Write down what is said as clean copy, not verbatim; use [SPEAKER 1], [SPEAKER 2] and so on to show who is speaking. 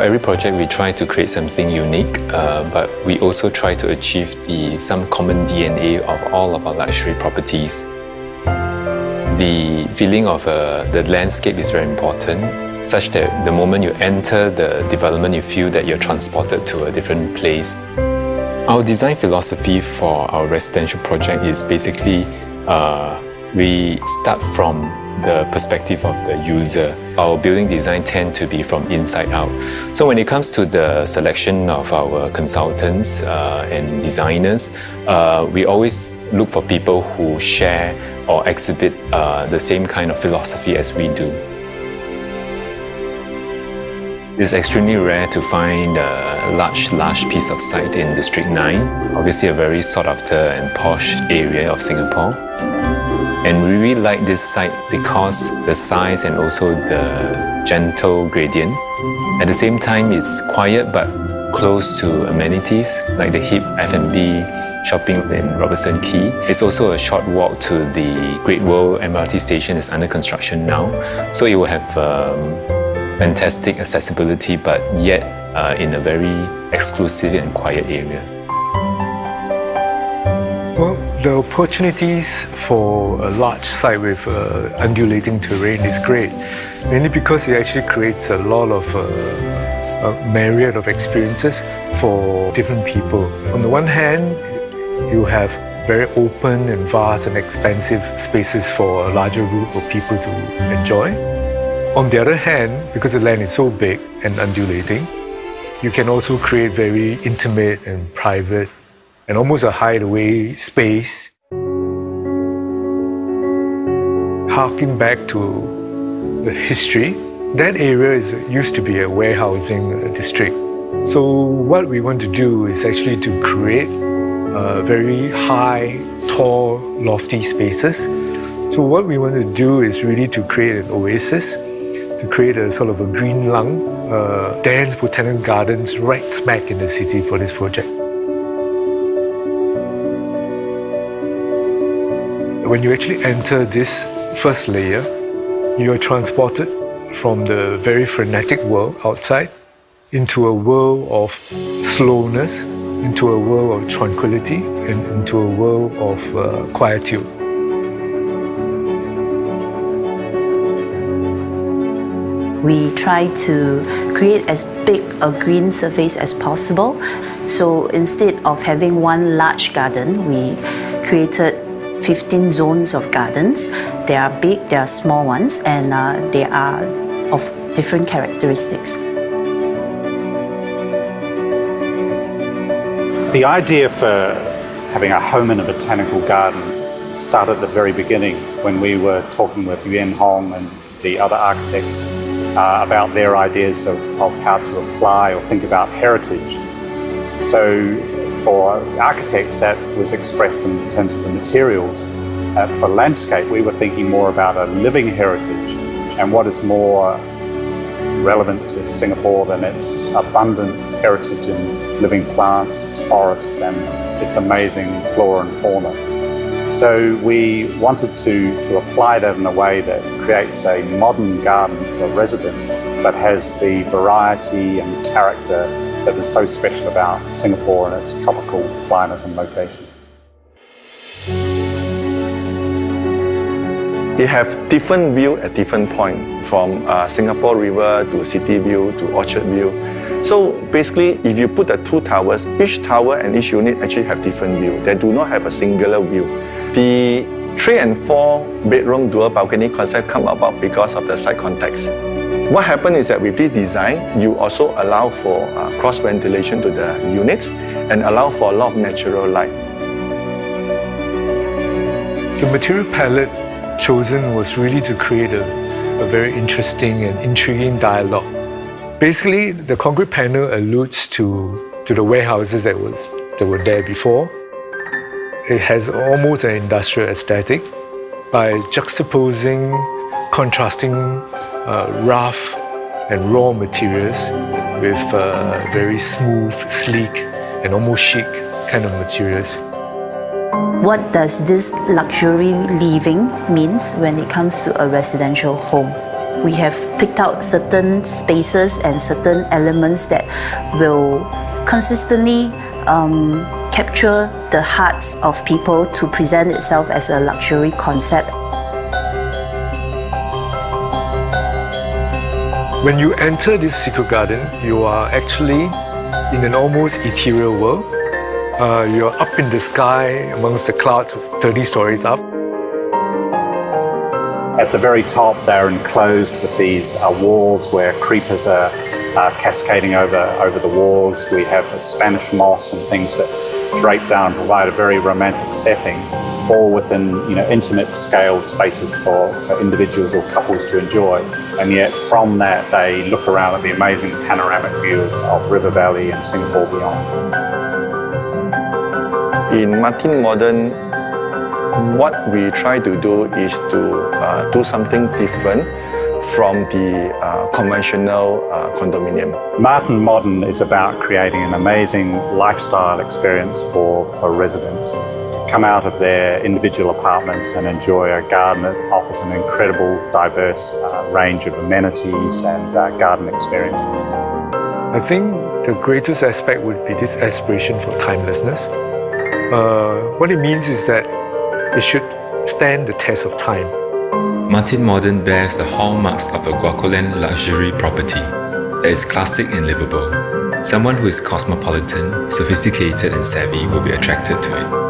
[SPEAKER 1] every project, we try to create something unique, but we also try to achieve some common DNA of all of our luxury properties. The feeling of the landscape is very important, such that the moment you enter the development, you feel that you're transported to a different place. Our design philosophy for our residential project is basically we start from the perspective of the user. Our building design tend to be from inside out. So when it comes to the selection of our consultants and designers, we always look for people who share or exhibit the same kind of philosophy as we do. It's extremely rare to find a large piece of site in District 9. Obviously a very sought after and posh area of Singapore. And we really like this site because the size and also the gentle gradient. At the same time, it's quiet but close to amenities like the hip F&B shopping in Robertson Quay. It's also a short walk to the Great World MRT station is under construction now. So it will have fantastic accessibility, but yet in a very exclusive and quiet area.
[SPEAKER 2] Well, the opportunities for a large site with undulating terrain is great, mainly because it actually creates a lot of a myriad of experiences for different people. On the one hand, you have very open and vast and expansive spaces for a larger group of people to enjoy. On the other hand, because the land is so big and undulating, you can also create very intimate and private and almost a hideaway space. Harking back to the history, that area used to be a warehousing district. So what we want to do is actually to create very high, tall, lofty spaces. So what we want to do is really to create an oasis, to create a sort of a green lung, dense botanical gardens right smack in the city for this project. When you actually enter this first layer, you are transported from the very frenetic world outside into a world of slowness, into a world of tranquility, and into a world of quietude.
[SPEAKER 3] We try to create as big a green surface as possible. So instead of having one large garden, we created 15 zones of gardens. They are big, they are small ones, and they are of different characteristics.
[SPEAKER 4] The idea for having a home in a botanical garden started at the very beginning when we were talking with Yip Yuen Hong and the other architects about their ideas of how to apply or think about heritage. So for architects, that was expressed in terms of the materials. For landscape, we were thinking more about a living heritage, and what is more relevant to Singapore than its abundant heritage in living plants, its forests, and its amazing flora and fauna. So we wanted to apply that in a way that creates a modern garden for residents that has the variety and character that is so special about Singapore and its tropical climate and location.
[SPEAKER 5] It have different view at different point, from Singapore River to City View to Orchard View. So basically, if you put the two towers, each tower and each unit actually have different view. They do not have a singular view. The 3 and 4 bedroom dual balcony concept come about because of the site context. What happened is that with this design, you also allow for cross ventilation to the units and allow for a lot of natural light.
[SPEAKER 2] The material palette chosen was really to create a very interesting and intriguing dialogue. Basically, the concrete panel alludes to the warehouses that were there before. It has almost an industrial aesthetic by juxtaposing, contrasting rough and raw materials with very smooth, sleek, and almost chic kind of materials.
[SPEAKER 3] What does this luxury living means when it comes to a residential home? we have picked out certain spaces and certain elements that will consistently capture the hearts of people to present itself as a luxury concept.
[SPEAKER 2] When you enter this secret garden, you are actually in an almost ethereal world. You're up in the sky amongst the clouds 30 stories up.
[SPEAKER 4] At the very top, they're enclosed with these walls where creepers are cascading over the walls. We have Spanish moss and things that drape down and provide a very romantic setting, all within intimate scaled spaces for individuals or couples to enjoy. And yet from that, they look around at the amazing panoramic view of River Valley and Singapore beyond.
[SPEAKER 5] In Martin Modern, what we try to do is to do something different from the conventional condominium.
[SPEAKER 4] Martin Modern is about creating an amazing lifestyle experience for residents to come out of their individual apartments and enjoy a garden that offers an incredible, diverse range of amenities and garden experiences.
[SPEAKER 2] I think the greatest aspect would be this aspiration for timelessness. What it means is that it should stand the test of time.
[SPEAKER 1] Martin Modern bears the hallmarks of a Guocoland luxury property that is classic and livable. Someone who is cosmopolitan, sophisticated and savvy will be attracted to it.